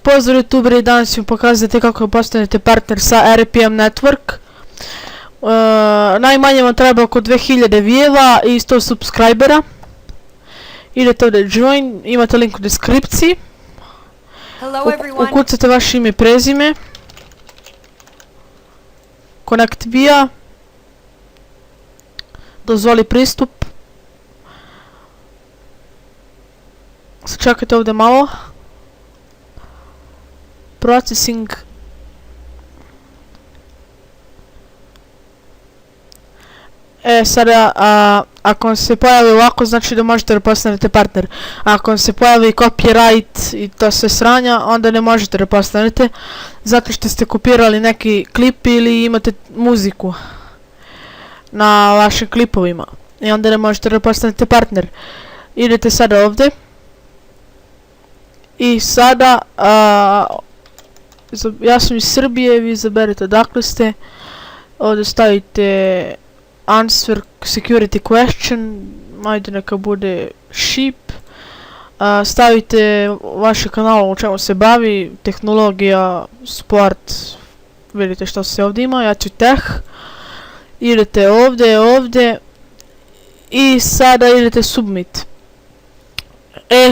Pozdrav youtuberi, danas ću vam pokazati kako postanete partner sa RPM Network. Najmanje vam treba oko 2000 vijeva i 100 subscribera. Idete ovdje join, imate link u deskripciji. Ukucate vaše ime i prezime. Connect via. Dozvoli pristup. Sačekajte ovdje malo. Processing. Sada, ako vam se pojavi ovako, znači da možete da postanete partner. Ako vam se pojavi copyright i to sve sranja, onda ne možete da postanete, zato što ste kopirali neki klip ili imate muziku na vašim klipovima. I onda ne možete da postanete partner. Idete sada ovdje. I sada, ja sam iz Srbije, vi izaberete odakle ste. Ovdje stavite answer security question, ajde neka bude sheep. Stavite vaše kanale u čemu se bavi, tehnologija, sport, vidite što se ovdje ima, ja ću tech. Idete ovdje i sada idete submit.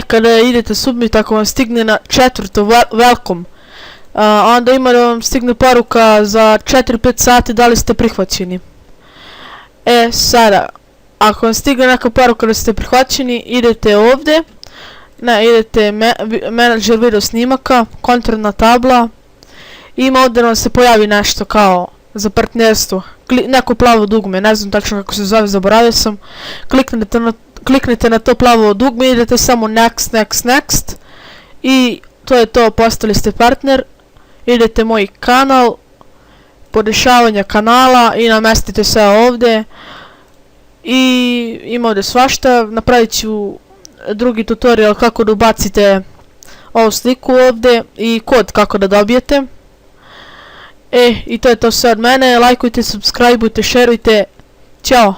Kada idete submit, ako vam stigne na četvrto welcome, onda ima da vam stigne poruka za 4-5 sati da li ste prihvaćeni. Sada, ako vam stigne neka poruka da ste prihvaćeni, idete ovdje. Idete menadžer video snimaka, kontrolna tabla. Ima ovdje da vam se pojavi nešto kao za partnerstvo. Neko plavo dugme, ne znam tačno kako se zove, zaboravio sam. Kliknete na to plavo dugme, idete samo next. I to je to, postali ste partner. Idete moj kanal, podešavanja kanala i namestite sve ovdje. I ima ovdje svašta, napravit ću drugi tutorial kako da ubacite ovu sliku ovdje i kod kako da dobijete. I to je to sve od mene, lajkujte, subscribeujte, šerujte, ćao!